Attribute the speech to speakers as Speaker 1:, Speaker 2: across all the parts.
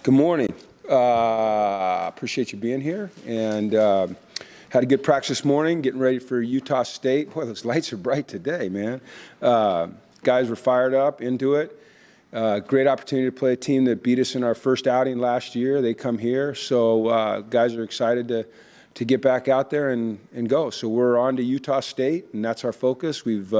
Speaker 1: Good morning. Appreciate you being here, and had a good practice this morning, getting ready for Utah State. Boy, those lights are bright today, man. Guys were fired up, into it. Great opportunity to play a team that beat us in our first outing last year. They come here, so guys are excited to get back out there and go. So we're on to Utah State, and that's our focus. We've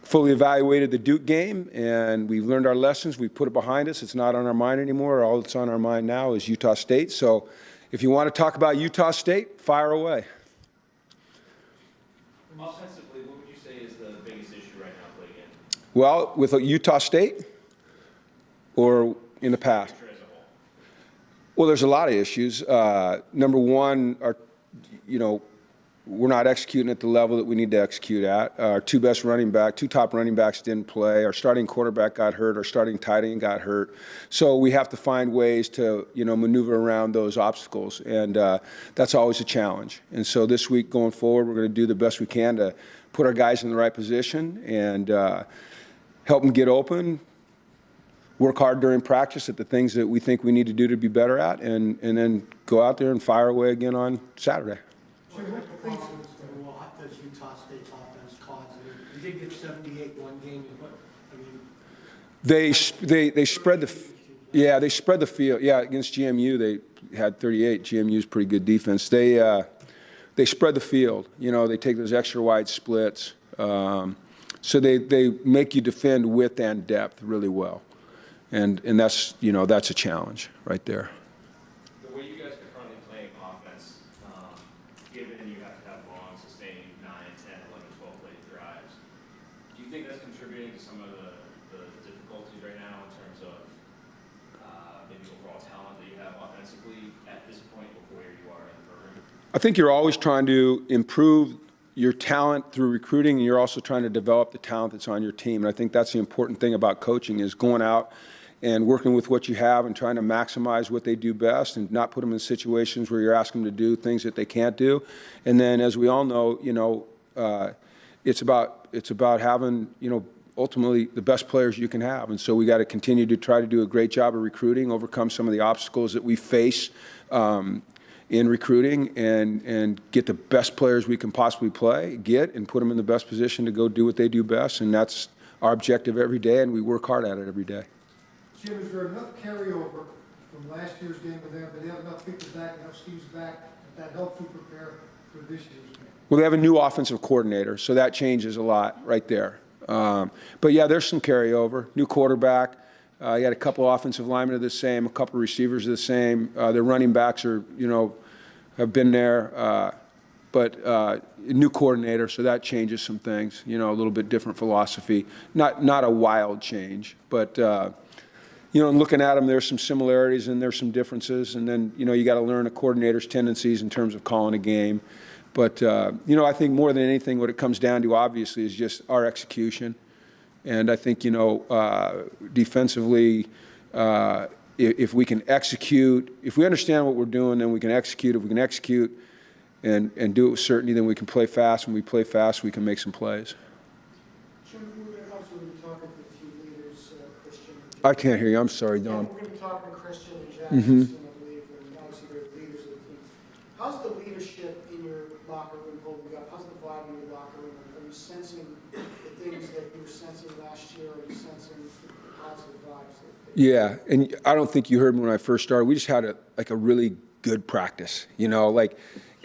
Speaker 1: fully evaluated the Duke game, and we've learned our lessons. We've put it behind us. It's not on our mind anymore. All that's on our mind now is Utah State. So if you want to talk about Utah State, fire away.
Speaker 2: Offensively, what would you say is the biggest issue right now playing in?
Speaker 1: Well, with Utah State or in the past? Well, there's a lot of issues. Number one, we're not executing at the level that we need to execute at. Our two top running backs didn't play. Our starting quarterback got hurt. Our starting tight end got hurt. So we have to find ways to, maneuver around those obstacles, and that's always a challenge. And so this week going forward, we're going to do the best we can to put our guys in the right position and help them get open, work hard during practice at the things that we think we need to do to be better at, and then go out there and fire away again on Saturday.
Speaker 3: What problems does Utah State's offense cause? You did get 78 one game.
Speaker 1: They spread the field. Yeah, against GMU they had 38. GMU's pretty good defense. They spread the field. They take those extra wide splits. So they make you defend width and depth really well, and that's that's a challenge right there.
Speaker 2: The way you guys are currently playing offense, given you have to have long, sustained 9, 10, 11, 12 play drives, do you think that's contributing to some of the difficulties right now in terms of maybe overall talent that you have offensively at this point before where you are in the program?
Speaker 1: I think you're always trying to improve your talent through recruiting, and you're also trying to develop the talent that's on your team. And I think that's the important thing about coaching, is going out and working with what you have and trying to maximize what they do best and not put them in situations where you're asking them to do things that they can't do. And then, as we all know, it's about having, ultimately the best players you can have. And so we got to continue to try to do a great job of recruiting, overcome some of the obstacles that we face in recruiting, and get the best players we can possibly get and put them in the best position to go do what they do best. And that's our objective every day, and we work hard at it every day.
Speaker 3: Jim, is there enough carryover from last year's game with them? Do they have enough people back, enough Steve's back, that helps you prepare for this year's game?
Speaker 1: Well, they have a new offensive coordinator, so that changes a lot right there. But yeah, there's some carryover. New quarterback. You had a couple offensive linemen are the same, a couple receivers are the same. Their running backs are, have been there. But new coordinator, so that changes some things. A little bit different philosophy. Not a wild change, but. And looking at them, there's some similarities and there's some differences. And then, you got to learn a coordinator's tendencies in terms of calling a game. But, I think more than anything, what it comes down to, obviously, is just our execution. And I think, defensively, if we can execute, if we understand what we're doing, then we can execute. If we can execute and do it with certainty, then we can play fast. When we play fast, we can make some plays. I can't hear you. I'm sorry, Don.
Speaker 3: Yeah, we're going to be talking to Christian and Jackson, I believe, and obviously they're leaders of the team. How's the leadership in your locker room holding up? How's the vibe in your locker room? Are you sensing the things that you were sensing last year? Are you sensing the positive vibes?
Speaker 1: Yeah, and I don't think you heard me when I first started. We just had a really good practice,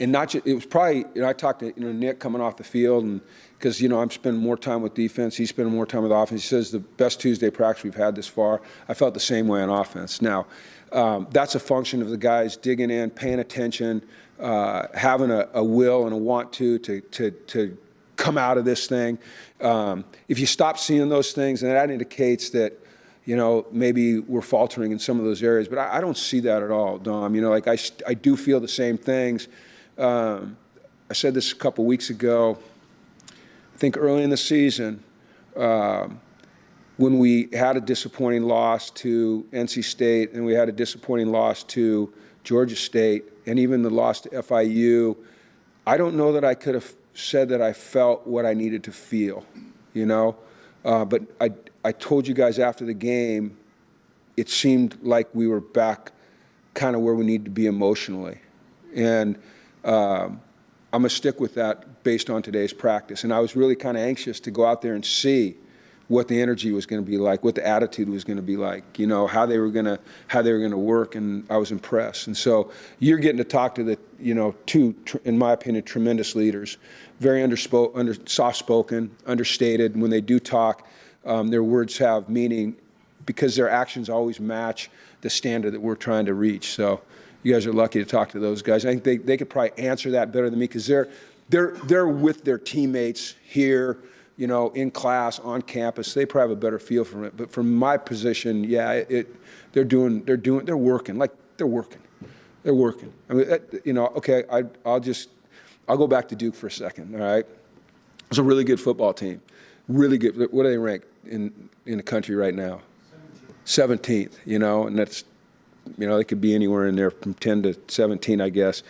Speaker 1: and not just, it was probably, I talked to Nick coming off the field, and because I'm spending more time with defense, he's spending more time with offense. He says the best Tuesday practice we've had this far. I felt the same way on offense. Now, that's a function of the guys digging in, paying attention, having a will and a want to come out of this thing. If you stop seeing those things, then that indicates that maybe we're faltering in some of those areas. But I don't see that at all, Dom. I do feel the same things. I said this a couple weeks ago. I think early in the season, when we had a disappointing loss to NC State and we had a disappointing loss to Georgia State and even the loss to FIU, I don't know that I could have said that I felt what I needed to feel, But I told you guys after the game it seemed like we were back kind of where we need to be emotionally. And I'm going to stick with that based on today's practice. And I was really kind of anxious to go out there and see what the energy was going to be like, what the attitude was going to be like, you know, how they were going to work, and I was impressed. And so you're getting to talk to the, you know, two, in my opinion, tremendous leaders, very soft-spoken, understated. When they do talk, their words have meaning because their actions always match the standard that we're trying to reach. So you guys are lucky to talk to those guys. I think they could probably answer that better than me because they're with their teammates here, you know, in class, on campus. They probably have a better feel for it. But from my position, yeah, they're working. Like, they're working. They're working. I mean, you know, okay, I'll go back to Duke for a second, all right? It's a really good football team. Really good. What do they rank in the country right now? 17th, you know, and that's, you know, they could be anywhere in there from 10 to 17, I guess.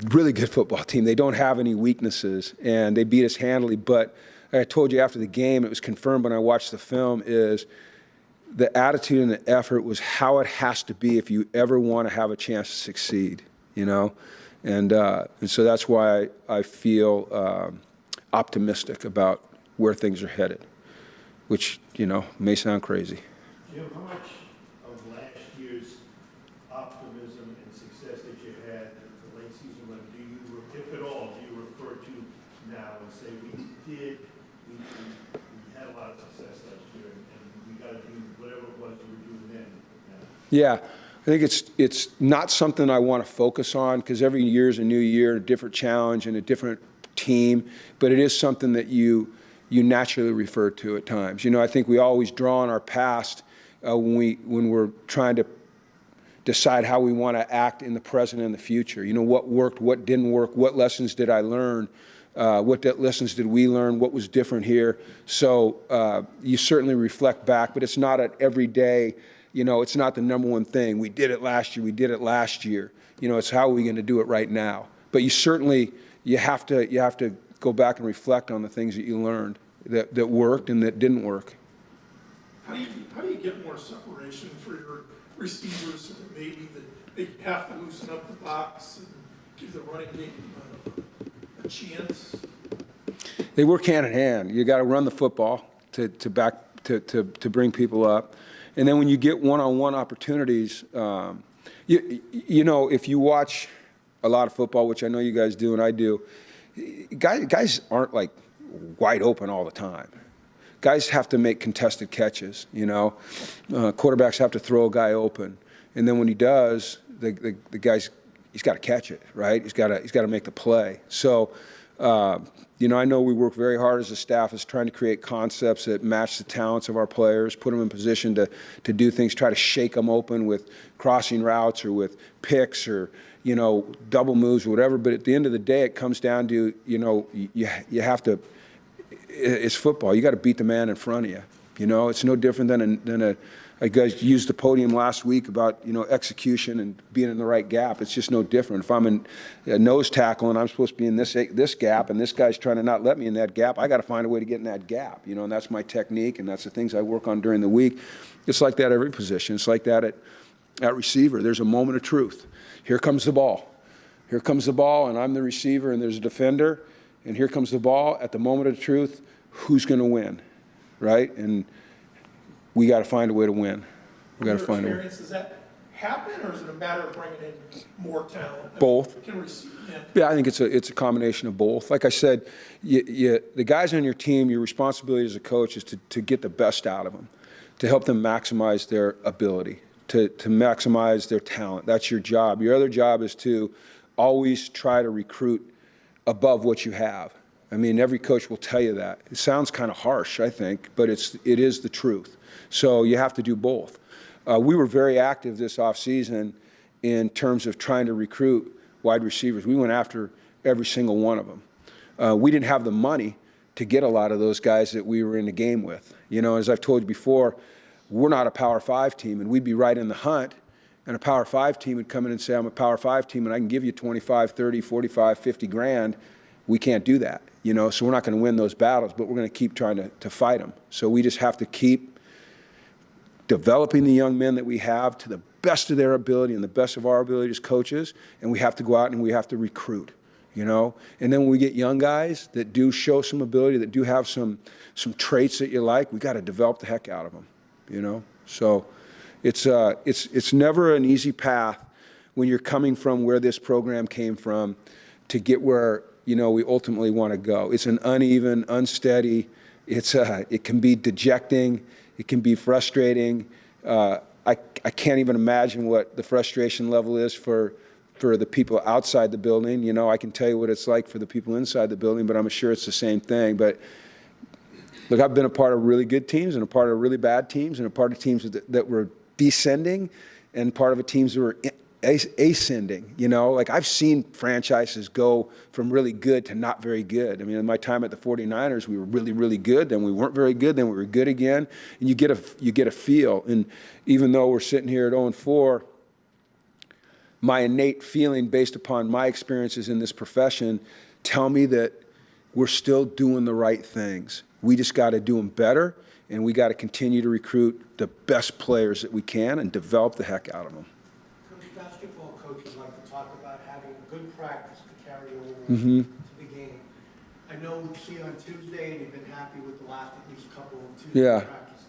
Speaker 1: Really good football team. They don't have any weaknesses, and they beat us handily. But I told you after the game, it was confirmed when I watched the film, is the attitude and the effort was how it has to be if you ever want to have a chance to succeed, you know? And so that's why I feel optimistic about where things are headed, which, you know, may sound crazy.
Speaker 4: Jim, how much of last year's optimism and success that you had in the late season run do you, if at all, do you refer to now and say we had a lot of success last year and we got to do whatever it was you were doing then?
Speaker 1: Yeah, I think it's not something I want to focus on because every year is a new year, a different challenge and a different team, but it is something that you naturally refer to at times. You know, I think we always draw on our past when we're trying to decide how we want to act in the present and the future. You know, what worked, what didn't work, what lessons did I learn, what lessons did we learn, what was different here. So you certainly reflect back, but it's not an everyday, you know, it's not the number one thing. We did it last year, we did it last year. You know, it's how are we going to do it right now. But you certainly, you have to go back and reflect on the things that you learned that worked and that didn't work.
Speaker 5: How do you get more separation for your receivers so that maybe they have to loosen up the box and give the running game a chance?
Speaker 1: They work hand in hand. You got to run the football to bring people up, and then when you get one-on-one opportunities, you know, if you watch a lot of football, which I know you guys do and I do, guys aren't like wide open all the time. Guys have to make contested catches, you know. Quarterbacks have to throw a guy open, and then when he does, the guy's he's got to catch it, right? He's got to make the play. So, you know, I know we work very hard as a staff as trying to create concepts that match the talents of our players, put them in position to do things, try to shake them open with crossing routes or with picks or, you know, double moves or whatever. But at the end of the day, it comes down to, you know, you have to. It's football. You got to beat the man in front of you. You know, it's no different than a guys used the podium last week about, you know, execution and being in the right gap. It's just no different. If I'm in a nose tackle and I'm supposed to be in this gap and this guy's trying to not let me in that gap, I got to find a way to get in that gap. You know, and that's my technique and that's the things I work on during the week. It's like that at every position. It's like that at receiver. There's a moment of truth. Here comes the ball. Here comes the ball, and I'm the receiver, and there's a defender. And here comes the ball. At the moment of truth, who's going to win, right? And we got to find a way to win. We got to find a way.
Speaker 5: Does that happen, or is it a matter of bringing in more talent?
Speaker 1: Both.
Speaker 5: Can receive,
Speaker 1: yeah, I think it's a combination of both. Like I said, the guys on your team, your responsibility as a coach is to get the best out of them, to help them maximize their ability, to maximize their talent. That's your job. Your other job is to always try to recruit above what you have. I mean, every coach will tell you that. It sounds kind of harsh, I think, but it is the truth. So you have to do both. We were very active this offseason in terms of trying to recruit wide receivers. We went after every single one of them. We didn't have the money to get a lot of those guys that we were in the game with. You know, as I've told you before, we're not a Power 5 team, and we'd be right in the hunt. And a Power 5 team would come in and say, I'm a Power 5 team and I can give you 25, 30, 45, 50 grand. We can't do that, you know, so we're not going to win those battles, but we're going to keep trying to fight them. So we just have to keep developing the young men that we have to the best of their ability and the best of our ability as coaches, and we have to go out and we have to recruit, you know? And then when we get young guys that do show some ability, that do have some traits that you like, we got to develop the heck out of them, you know? So it's never an easy path when you're coming from where this program came from to get where, you know, we ultimately want to go. It's an uneven, unsteady, it can be dejecting, it can be frustrating. I can't even imagine what the frustration level is for the people outside the building. You know, I can tell you what it's like for the people inside the building, but I'm sure it's the same thing. But look, I've been a part of really good teams and a part of really bad teams and a part of teams that were descending and part of a teams that were ascending, you know? Like, I've seen franchises go from really good to not very good. I mean, in my time at the 49ers, we were really, really good, then we weren't very good, then we were good again, and you get a feel. And even though we're sitting here at 0-4, my innate feeling based upon my experiences in this profession tell me that we're still doing the right things. We just got to do them better, and we got to continue to recruit the best players that we can and develop the heck out of them.
Speaker 3: Basketball coaches like to talk about having good practice to carry over
Speaker 1: Mm-hmm.
Speaker 3: to the game. I know we see on Tuesday, and you've been happy with the last at least couple of Tuesday practices.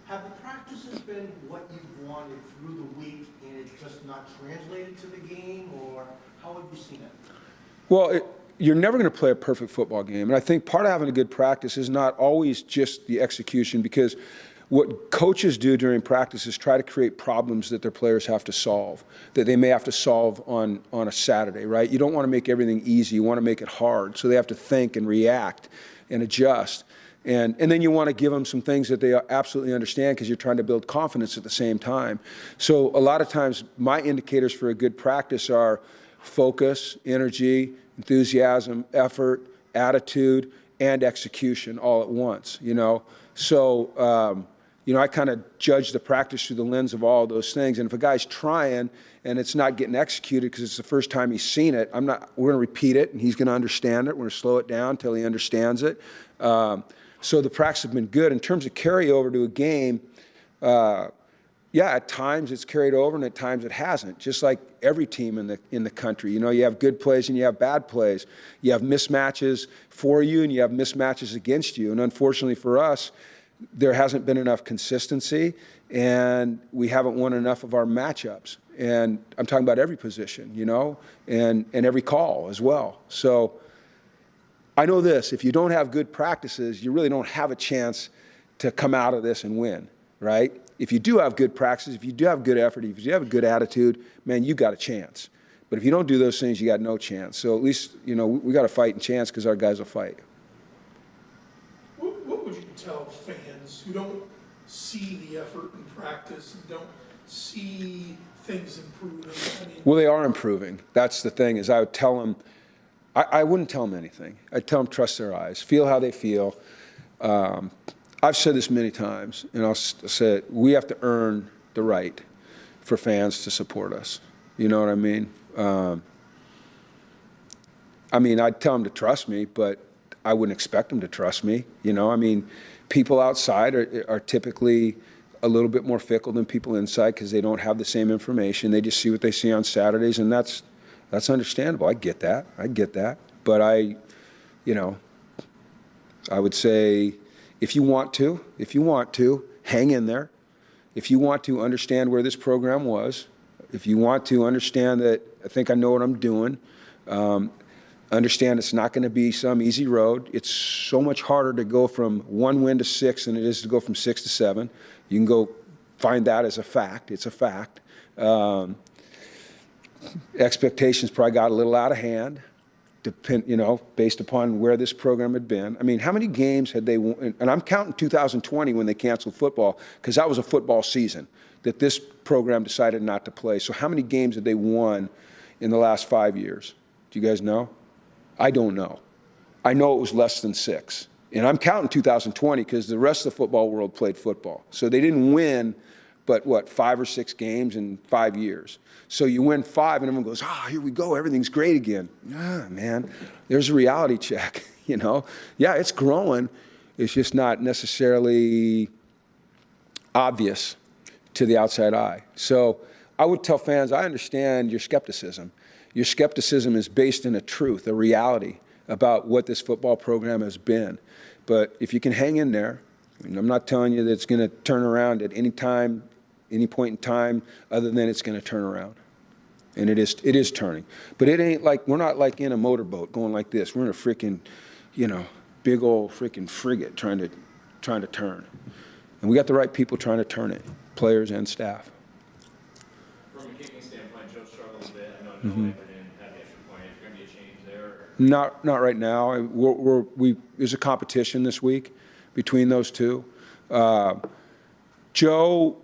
Speaker 3: Have the practices been what you've wanted through the week, and it's just not translated to the game, or how have you seen it?
Speaker 1: Well, you're never going to play a perfect football game, and I think part of having a good practice is not always just the execution, because what coaches do during practice is try to create problems that their players have to solve, that they may have to solve on a Saturday, right? You don't want to make everything easy. You want to make it hard. So they have to think and react and adjust. And then you want to give them some things that they absolutely understand, because you're trying to build confidence at the same time. So a lot of times my indicators for a good practice are focus, energy, enthusiasm, effort, attitude, and execution all at once, you know? So, you know, I kind of judge the practice through the lens of all those things. And if a guy's trying and it's not getting executed because it's the first time he's seen it, we're going to repeat it, and he's going to understand it. We're going to slow it down until he understands it. So the practice has been good. In terms of carryover to a game, yeah, at times it's carried over and at times it hasn't, just like every team in the country. You know, you have good plays and you have bad plays. You have mismatches for you and you have mismatches against you. And unfortunately for us, there hasn't been enough consistency, and we haven't won enough of our matchups. And I'm talking about every position, you know, and every call as well. So I know this: if you don't have good practices, you really don't have a chance to come out of this and win, right? If you do have good practices, if you do have good effort, if you have a good attitude, man, you got a chance. But if you don't do those things, you got no chance. So at least, you know, we got a fighting chance, because our guys will fight.
Speaker 5: What would you tell fans who don't see the effort in practice and don't see things improving? I mean,
Speaker 1: Well, they are improving. That's the thing, is I would tell them, I wouldn't tell them anything. I'd tell them trust their eyes, feel how they feel. I've said this many times, and I'll say it, we have to earn the right for fans to support us. You know what I mean? I'd tell them to trust me, but I wouldn't expect them to trust me. You know, I mean, people outside are typically a little bit more fickle than people inside, because they don't have the same information. They just see what they see on Saturdays, and that's understandable. I get that. But I would say, if you want to, hang in there. If you want to understand where this program was, if you want to understand that I think I know what I'm doing, understand it's not going to be some easy road. It's so much harder to go from 1 win to 6 than it is to go from 6 to 7. You can go find that as a fact. It's a fact. Expectations probably got a little out of hand, based upon where this program had been. I mean, how many games had they won? And I'm counting 2020 when they canceled football, because that was a football season that this program decided not to play. So how many games had they won in the last 5 years? Do you guys know? I don't know. I know it was less than 6. And I'm counting 2020 because the rest of the football world played football. So they didn't win, but 5 or 6 games in 5 years. So you win 5 and everyone goes, here we go, everything's great again. Man, there's a reality check, you know? Yeah, it's growing. It's just not necessarily obvious to the outside eye. So I would tell fans, I understand your skepticism. Your skepticism is based in a truth, a reality about what this football program has been. But if you can hang in there, and I'm not telling you that it's going to turn around at any time, any point in time, other than it's going to turn around. And it is turning. But it ain't like, we're not like in a motorboat going like this. We're in a freaking, you know, big old freaking frigate trying to turn. And we got the right people trying to turn it, players and staff.
Speaker 2: From a kicking standpoint, Joe struggled a bit. I know Noah didn't have the extra point. Is there going to be a change there?
Speaker 1: Not right now. There's a competition this week between those two. Joe,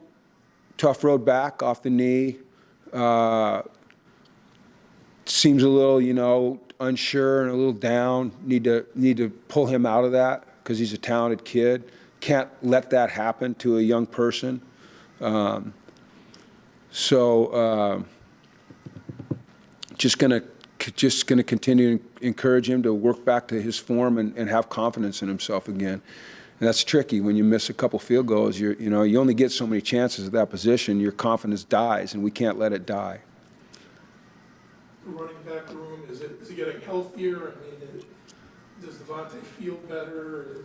Speaker 1: tough road back off the knee. Seems a little, you know, unsure and a little down. Need to pull him out of that because he's a talented kid. Can't let that happen to a young person. Just gonna continue to encourage him to work back to his form and have confidence in himself again. And that's tricky when you miss a couple field goals. You only get so many chances at that position. Your confidence dies, and we can't let it die.
Speaker 5: The running back room, is it getting healthier? I mean, does Devontae feel better?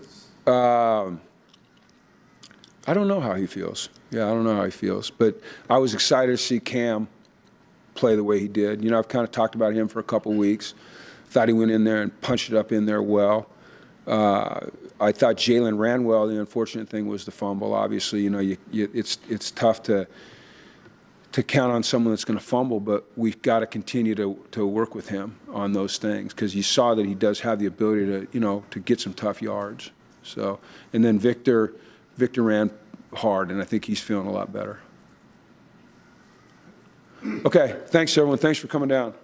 Speaker 1: I don't know how he feels. Yeah, I don't know how he feels. But I was excited to see Cam play the way he did. You know, I've kind of talked about him for a couple weeks. Thought he went in there and punched it up in there well. I thought Jalen ran well. The unfortunate thing was the fumble. Obviously, you know, it's tough to count on someone that's going to fumble, but we've got to continue to work with him on those things because you saw that he does have the ability to, you know, to get some tough yards. So, and then Victor ran hard, and I think he's feeling a lot better. Okay, thanks everyone. Thanks for coming down.